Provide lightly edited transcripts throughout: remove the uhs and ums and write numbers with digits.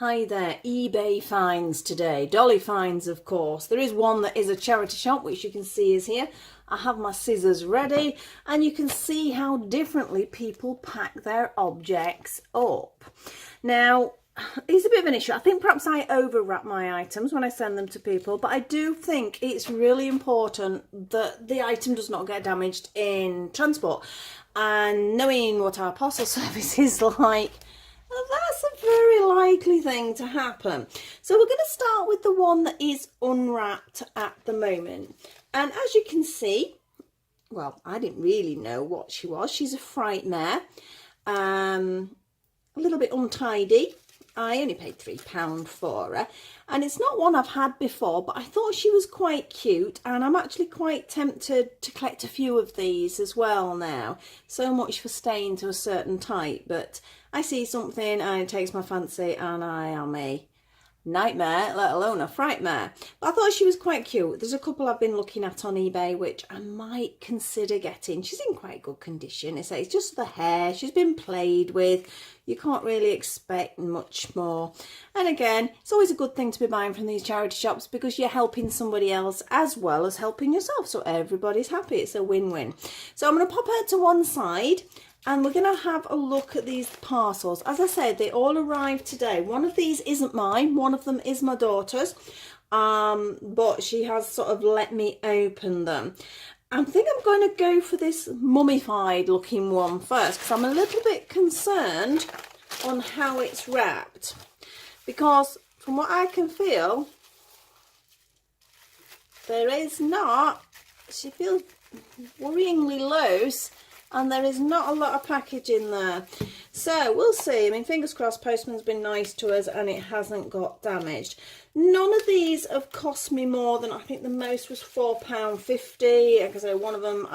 Hi there, eBay finds today. Dolly finds, of course. There is one that is a charity shop, which you can see is here. I have my scissors ready, and you can see how differently people pack their objects up. Now, it's a bit of an issue. I think perhaps I overwrap my items when I send them to people, but I do think it's really important that the item does not get damaged in transport. And knowing what our parcel service is like, well, that's a very likely thing to happen. So we're going to start with the one that is unwrapped at the moment. And as you can see, well, I didn't really know what she was. She's a Frightmare, a little bit untidy. I only paid £3 for her, and it's not one I've had before, but I thought she was quite cute, and I'm actually quite tempted to collect a few of these as well now. So much for staying to a certain type, but I see something and it takes my fancy, and I am a nightmare, let alone a frightmare. But I thought she was quite cute. There's a couple I've been looking at on eBay which I might consider getting. She's in quite good condition. It's just the hair. She's been played with. You can't really expect much more. And again, it's always a good thing to be buying from these charity shops because you're helping somebody else as well as helping yourself. So everybody's happy. It's a win-win. So I'm going to pop her to one side, and we're going to have a look at these parcels. As I said, they all arrived today. One of these isn't mine. One of them is my daughter's. But she has sort of let me open them. I think I'm going to go for this mummified looking one first, because I'm a little bit concerned on how it's wrapped. Because from what I can feel, there is not, she feels worryingly loose, and there is not a lot of packaging there. So we'll see. I mean, fingers crossed, postman's been nice to us and it hasn't got damaged. None of these have cost me more than, I think the most was £4.50. Like I say, one of them,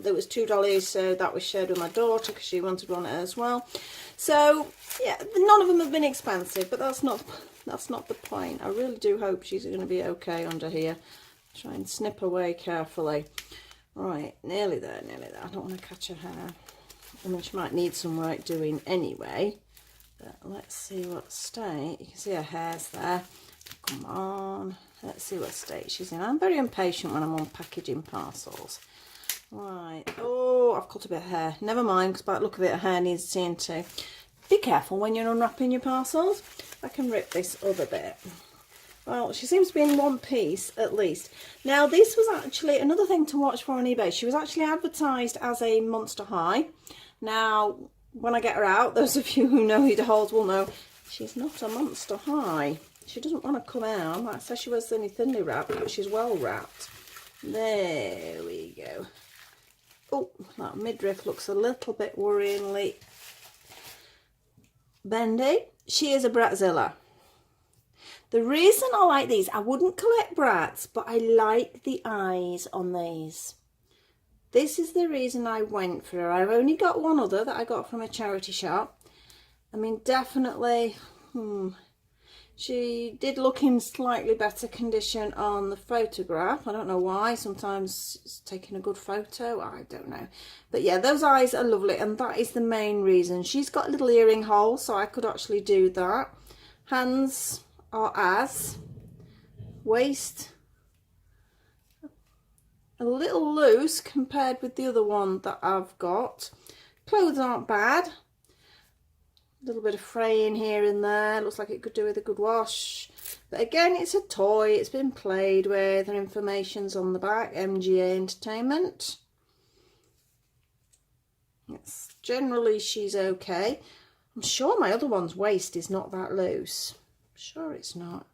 there was $2, so that was shared with my daughter because she wanted one as well. So yeah, none of them have been expensive, but that's not the point. I really do hope she's going to be okay under here. Try and snip away carefully. Right, nearly there, nearly there. I don't want to catch her hair. I mean, she might need some work doing anyway. But let's see what state. You can see her hair's there. Come on. Let's see what state she's in. I'm very impatient when I'm unpackaging parcels. Right. Oh, I've cut a bit of hair. Never mind, because by the look of it, her hair needs seeing too. Be careful when you're unwrapping your parcels. I can rip this other bit. Well, she seems to be in one piece at least. Now, this was actually another thing to watch for on eBay. She was actually advertised as a Monster High. Now, when I get her out, those of you who know Ida Halls will know she's not a Monster High. She doesn't want to come out. Like I said, she was only thinly wrapped, but she's well wrapped. There we go. Oh, that midriff looks a little bit worryingly bendy. She is a Bratzilla. The reason I like these, I wouldn't collect brats, but I like the eyes on these. This is the reason I went for her. I've only got one other that I got from a charity shop. I mean, definitely, she did look in slightly better condition on the photograph. I don't know why. Sometimes it's taking a good photo. I don't know. But yeah, those eyes are lovely, and that is the main reason. She's got a little earring hole, so I could actually do that. Hands are as. Waist a little loose compared with the other one that I've got. Clothes aren't bad. A little bit of fraying here and there. Looks like it could do with a good wash. But again, it's a toy. It's been played with. And information's on the back. MGA Entertainment. It's generally, she's okay. I'm sure my other one's waist is not that loose. I'm sure it's not.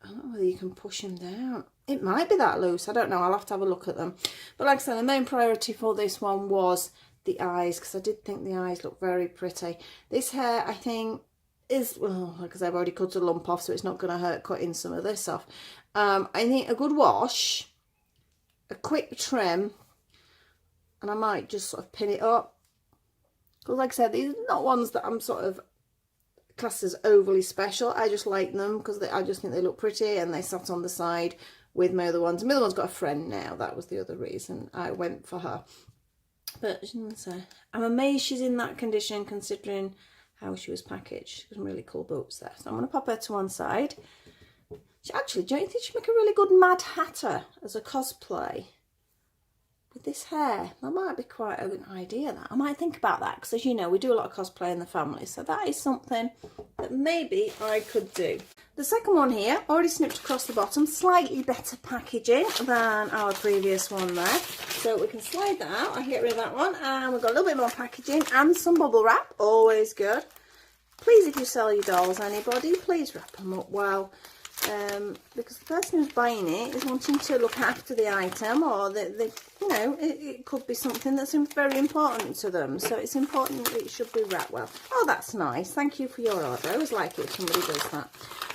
I don't know whether you can push them down. It might be that loose. I don't know. I'll have to have a look at them. But like I said, the main priority for this one was the eyes, because I did think the eyes look very pretty. This hair, I think, is, well, because I've already cut a lump off, so it's not going to hurt cutting some of this off. I think a good wash, a quick trim, and I might just sort of pin it up. Because like I said, these are not ones that I'm sort of classed as overly special. I just like them because I just think they look pretty, and they sat on the side with my other ones. My other one's got a friend now. That was the other reason I went for her. But I'm amazed she's in that condition considering how she was packaged. Some really cool boots there. So I'm going to pop her to one side. Actually, don't you think she'd make a really good Mad Hatter as a cosplay? With this hair, that might be quite an idea. That I might think about that, because as you know, we do a lot of cosplay in the family, so that is something that maybe I could do. The second one here, already snipped across the bottom, slightly better packaging than our previous one there, so we can slide that out. I can get rid of that one, and we've got a little bit more packaging and some bubble wrap, always good. Please, if you sell your dolls, anybody, please wrap them up well. Because the person who's buying it is wanting to look after the item, or you know, it could be something that's very important to them, so it's important that it should be wrapped well. Oh, that's nice. Thank you for your order. I always like it if somebody does that.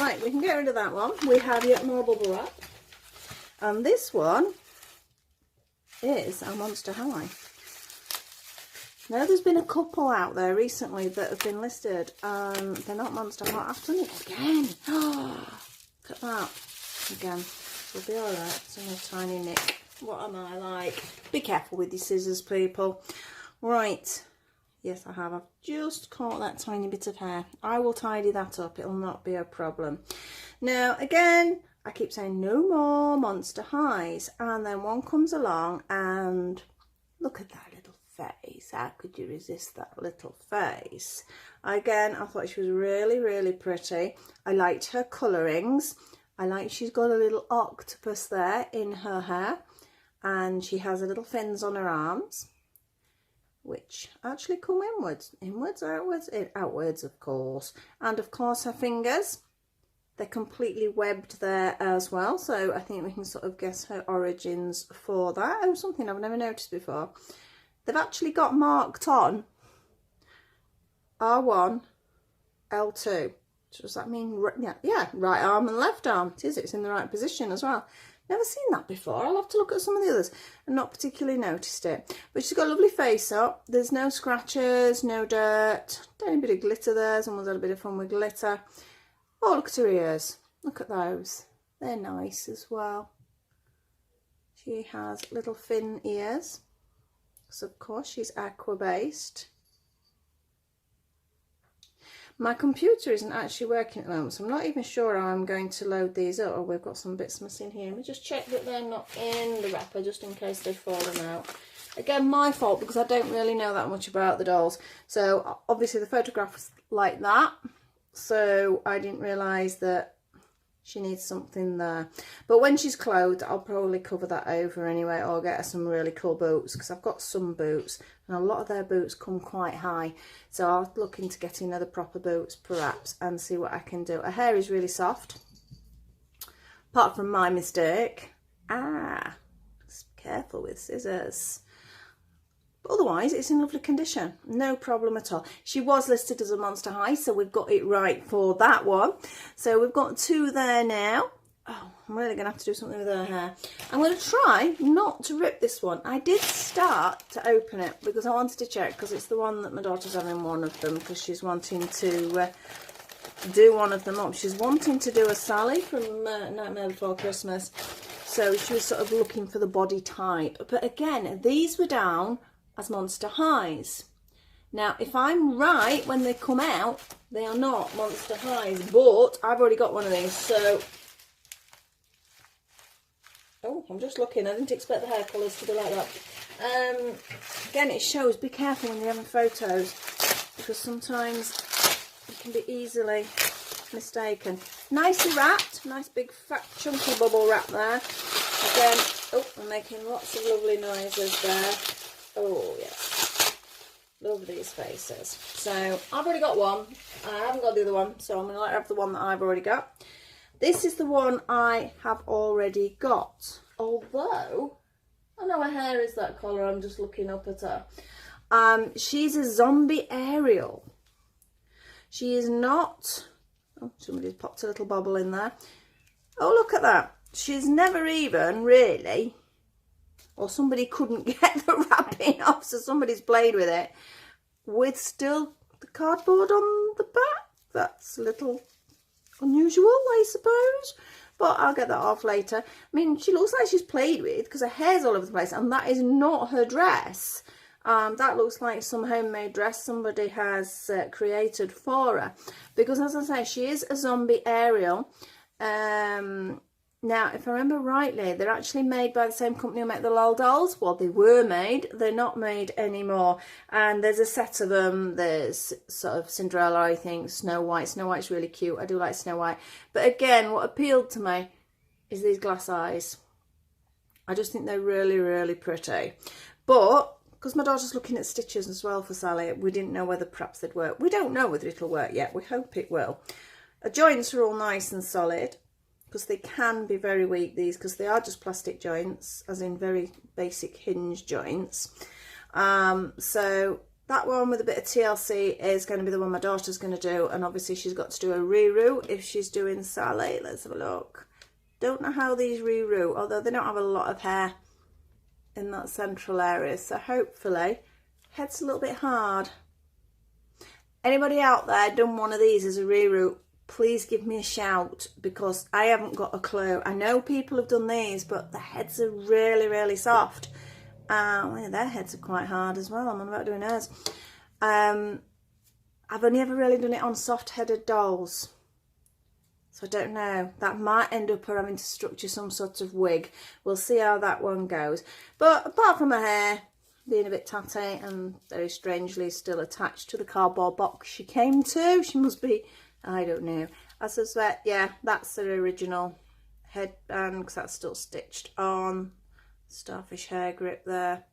Right, we can get rid of that one. We have yet more bubble wrap, and this one is our Monster High. Now, there's been a couple out there recently that have been listed, and they're not Monster High. I've done it again. Oh, look at that. Again, we'll be alright. It's only a tiny nick. What am I like? Be careful with your scissors, people. Right. Yes, I have. I've just caught that tiny bit of hair. I will tidy that up. It'll not be a problem. Now, again, I keep saying no more Monster Highs. And then one comes along and look at that little face. How could you resist that little face? Again, I thought she was really, really pretty. I liked her colourings. I like she's got a little octopus there in her hair, and she has a little fins on her arms, which actually come inwards, outwards, of course. And of course her fingers, they're completely webbed there as well, so I think we can sort of guess her origins for that. Oh, something I've never noticed before. They've actually got marked on R1, L2. Does that mean, yeah, right arm and left arm? It is, it's in the right position as well. Never seen that before. I'll have to look at some of the others and not particularly noticed it. But she's got a lovely face up. There's no scratches, no dirt. Tiny bit of glitter there. Someone's had a bit of fun with glitter. Oh, look at her ears. Look at those. They're nice as well. She has little fin ears. So of course she's aqua based. My computer isn't actually working at the moment, so I'm not even sure how I'm going to load these up. Oh, we've got some bits missing here. Let me just check that they're not in the wrapper, just in case they've fallen out. Again, my fault, because I don't really know that much about the dolls. So obviously the photograph was like that, so I didn't realise that she needs something there. But when she's clothed, I'll probably cover that over anyway, or get her some really cool boots, because I've got some boots and a lot of their boots come quite high, so I'll look into getting other proper boots perhaps and see what I can do. Her hair is really soft, apart from my mistake. Just be careful with scissors. But otherwise, it's in lovely condition. No problem at all. She was listed as a Monster High, so we've got it right for that one. So we've got two there now. Oh, I'm really going to have to do something with her hair. I'm going to try not to rip this one. I did start to open it because I wanted to check, because it's the one that my daughter's having one of them, because she's wanting to do one of them up. She's wanting to do a Sally from Nightmare Before Christmas. So she was sort of looking for the body type. But again, these were down as Monster Highs. Now, if I'm right, when they come out, they are not Monster Highs, but I've already got one of these, so... Oh, I'm just looking. I didn't expect the hair colours to be like that. Again, it shows, be careful when you're having photos, because sometimes it can be easily mistaken. Nicely wrapped, nice big fat chunky bubble wrap there. Again, oh, I'm making lots of lovely noises there. Oh, yes. Love these faces. So, I've already got one. I haven't got the other one, so I'm going to let her have the one that I've already got. This is the one I have already got. Although, I know her hair is that colour, I'm just looking up at her. She's a zombie Ariel. She is not... Oh, somebody's popped a little bobble in there. Oh, look at that. She's never even really... Or somebody couldn't get the wrapping off, so somebody's played with it. With still the cardboard on the back. That's a little unusual, I suppose. But I'll get that off later. I mean, she looks like she's played with, because her hair's all over the place, and that is not her dress. That looks like some homemade dress somebody has created for her, because as I say, she is a zombie Ariel. Now, if I remember rightly, they're actually made by the same company who make the LOL dolls. Well, they were made. They're not made anymore. And there's a set of them. There's sort of Cinderella, I think, Snow White. Snow White's really cute. I do like Snow White. But again, what appealed to me is these glass eyes. I just think they're really, really pretty. But because my daughter's looking at stitches as well for Sally, we didn't know whether perhaps they'd work. We don't know whether it'll work yet. We hope it will. The joints are all nice and solid, because they can be very weak, these, because they are just plastic joints, as in very basic hinge joints. So that one with a bit of TLC is going to be the one my daughter's going to do, and obviously she's got to do a Ruru if she's doing Sally. Let's have a look. Don't know how these Ruru, although they don't have a lot of hair in that central area, so hopefully head's a little bit hard. Anybody out there done one of these as a Ruru, please give me a shout, because I haven't got a clue. I know people have done these, but the heads are really, really soft. Well, their heads are quite hard as well. I'm on about doing hers. I've only ever really done it on soft-headed dolls, so I don't know. That might end up her having to structure some sort of wig. We'll see how that one goes. But apart from her hair being a bit tatty and very strangely still attached to the cardboard box she came to, she must be, I don't know. I suspect, yeah, that's the original headband, because that's still stitched on. Starfish hair grip there.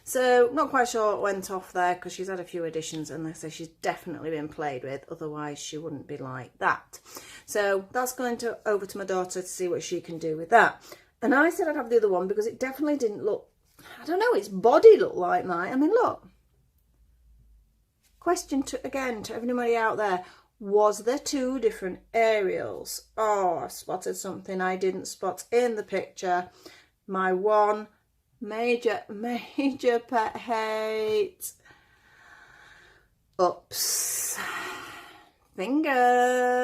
So, not quite sure what went off there, because she's had a few additions, and they say she's definitely been played with, otherwise she wouldn't be like that. So, that's going to over to my daughter to see what she can do with that. And I said I'd have the other one, because it definitely didn't look, I don't know, its body looked like mine. I mean, look. Question again to everybody out there. Was there two different Ariels? Oh, I spotted something I didn't spot in the picture. My one major pet hate. Oops. Fingers.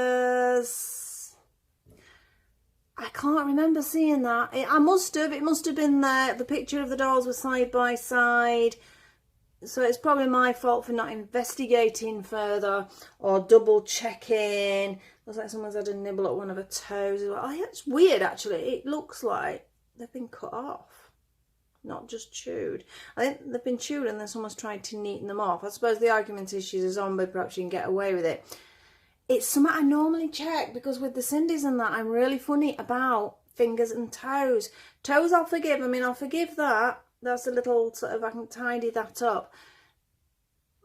I can't remember seeing that. It must have been there. The picture of the dolls were side by side. So it's probably my fault for not investigating further or double checking. Looks like someone's had a nibble at one of her toes. Oh, yeah, it's weird actually. It looks like they've been cut off, not just chewed. I think they've been chewed and then someone's tried to neaten them off. I suppose the argument is she's a zombie, perhaps she can get away with it. It's something I normally check, because with the Cindy's and that, I'm really funny about fingers and toes. Toes I'll forgive. I mean, I'll forgive that. That's a little sort of, I can tidy that up.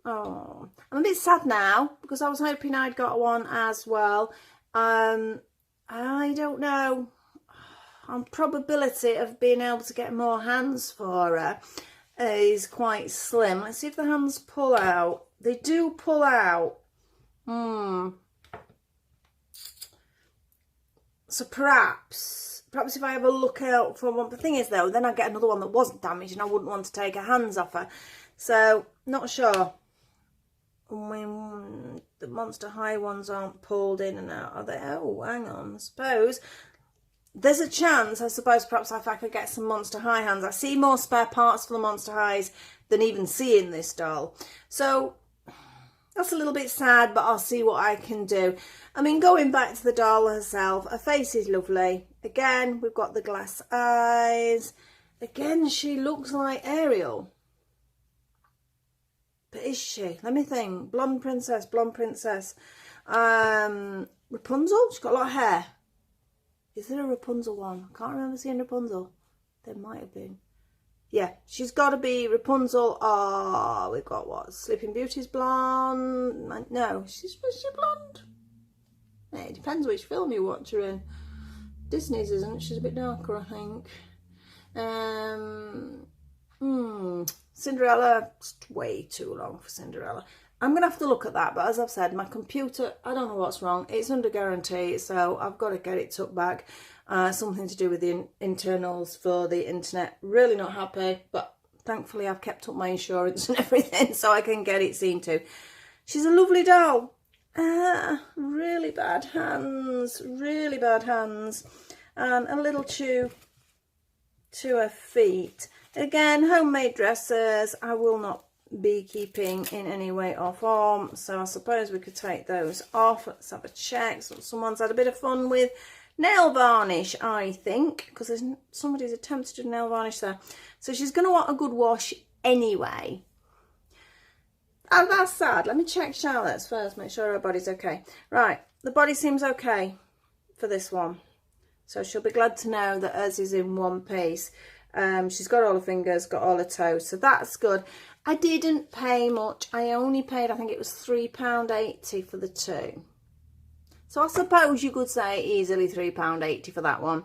Oh, I'm a bit sad now, because I was hoping I'd got one as well. I don't know. On probability of being able to get more hands for her is quite slim. Let's see if the hands pull out. They do pull out. So perhaps if I have a look out for one. The thing is though, then I get another one that wasn't damaged and I wouldn't want to take her hands off her. So, not sure. When the Monster High ones aren't pulled in and out, are they? Oh, hang on. I suppose there's a chance, perhaps if I could get some Monster High hands. I see more spare parts for the Monster Highs than even seeing this doll. So, that's a little bit sad, but I'll see what I can do. I mean, going back to the doll herself, her face is lovely. Again, we've got the glass eyes. Again, she looks like Ariel. But is she? Let me think. Blonde princess, blonde princess. Rapunzel? She's got a lot of hair. Is there a Rapunzel one? I can't remember seeing Rapunzel. There might have been. Yeah, she's got to be Rapunzel. Oh, we've got what? Sleeping Beauty's blonde. No, was she blonde? Yeah, it depends which film you watch her in. Disney's isn't. She's a bit darker, I think. Cinderella, it's way too long for Cinderella. I'm going to have to look at that, but as I've said, my computer, I don't know what's wrong. It's under guarantee, so I've got to get it took back. Something to do with the internals for the internet. Really not happy, but thankfully I've kept up my insurance and everything, so I can get it seen to. She's a lovely doll. Really bad hands, and a little chew to her feet. Again, homemade dresses. I will not beekeeping in any way or form, so I suppose we could take those off. Let's have a check. So someone's had a bit of fun with nail varnish, I think, because somebody's attempted to do nail varnish there. So she's going to want a good wash anyway. Oh, that's sad. Let me check Charlotte's first, make sure her body's okay. Right, the body seems okay for this one, so she'll be glad to know that hers is in one piece. She's got all her fingers, got all her toes, so that's good. I didn't pay much. I only paid, I think it was £3.80 for the two. So I suppose you could say easily £3.80 for that one.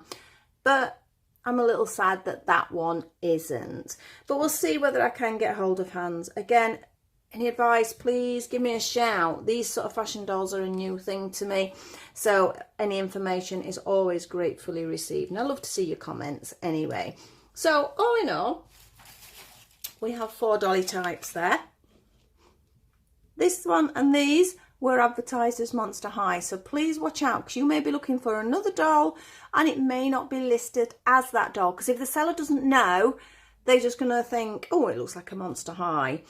But I'm a little sad that that one isn't. But we'll see whether I can get hold of hands. Again, any advice, please give me a shout. These sort of fashion dolls are a new thing to me. So any information is always gratefully received. And I love to see your comments anyway. So all in all, we have 4 dolly types there. This one and these were advertised as Monster High, so please watch out, because you may be looking for another doll and it may not be listed as that doll, because if the seller doesn't know, they're just going to think, oh, it looks like a Monster High.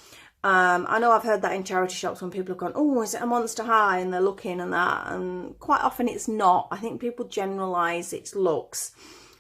I know I've heard that in charity shops when people have gone, oh, is it a Monster High? And they're looking and that, and quite often it's not. I think people generalise its looks.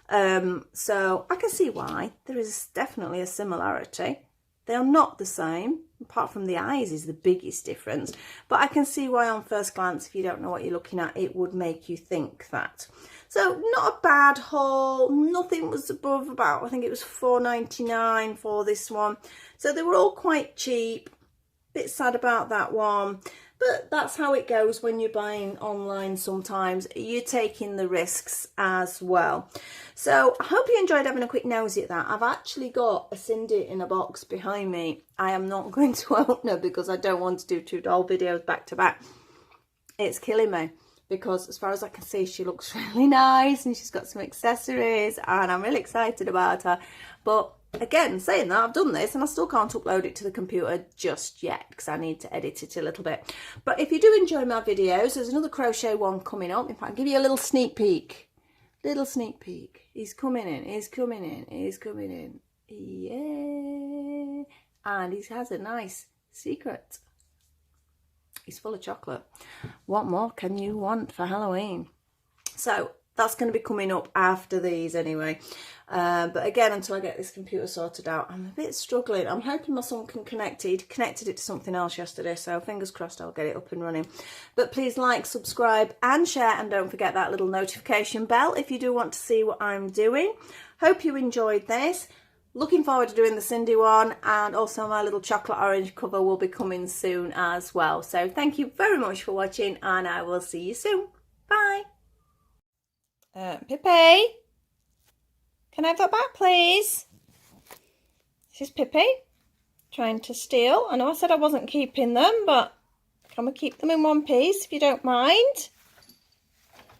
So I can see why. There is definitely a similarity. They are not the same, apart from the eyes is the biggest difference. But I can see why on first glance, if you don't know what you're looking at, it would make you think that. So not a bad haul. Nothing was above about, I think it was £4.99 for this one. So they were all quite cheap. Bit sad about that one. But that's how it goes when you're buying online sometimes. You're taking the risks as well. So I hope you enjoyed having a quick nosy at that. I've actually got a Cindy in a box behind me. I am not going to open her because I don't want to do 2 doll videos back to back. It's killing me because as far as I can see, she looks really nice and she's got some accessories and I'm really excited about her. But again, saying that, I've done this and I still can't upload it to the computer just yet because I need to edit it a little bit. But if you do enjoy my videos, there's another crochet one coming up. In fact, I'll give you a little sneak peek. Little sneak peek. He's coming in, he's coming in, he's coming in. Yeah. And he has a nice secret. He's full of chocolate. What more can you want for Halloween? So that's going to be coming up after these anyway. But again, until I get this computer sorted out, I'm a bit struggling. I'm hoping my son can connect it. He connected it to something else yesterday, so fingers crossed I'll get it up and running. But please like, subscribe and share, and don't forget that little notification bell if you do want to see what I'm doing. Hope you enjoyed this. Looking forward to doing the Cindy one, and also my little chocolate orange cover will be coming soon as well. So thank you very much for watching, and I will see you soon. Bye. Pippi, can I have that back, please? This is Pippi trying to steal. I know I said I wasn't keeping them, but can we keep them in one piece if you don't mind?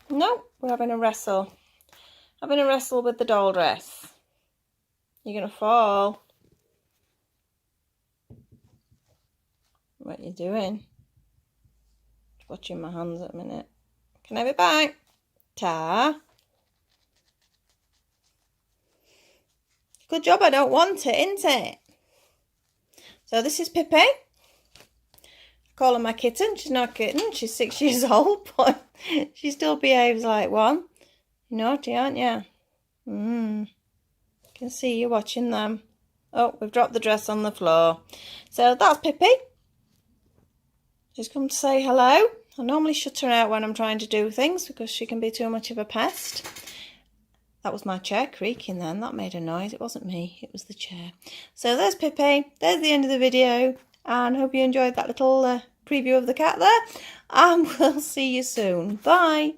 No, we're having a wrestle. Having a wrestle with the doll dress. You're going to fall. What are you doing? Just watching my hands at a minute. Can I have it back? Ta. Good job, I don't want it, isn't it? So this is Pippi. I call her my kitten. She's not a kitten, she's 6 years old, but she still behaves like one. You're naughty, aren't you? Can see you watching them. Oh, we've dropped the dress on the floor. So that's Pippi. She's come to say hello. I normally shut her out when I'm trying to do things because she can be too much of a pest. That was my chair creaking then. That made a noise. It wasn't me. It was the chair. So there's Pippi. There's the end of the video. And hope you enjoyed that little preview of the cat there. And we'll see you soon. Bye.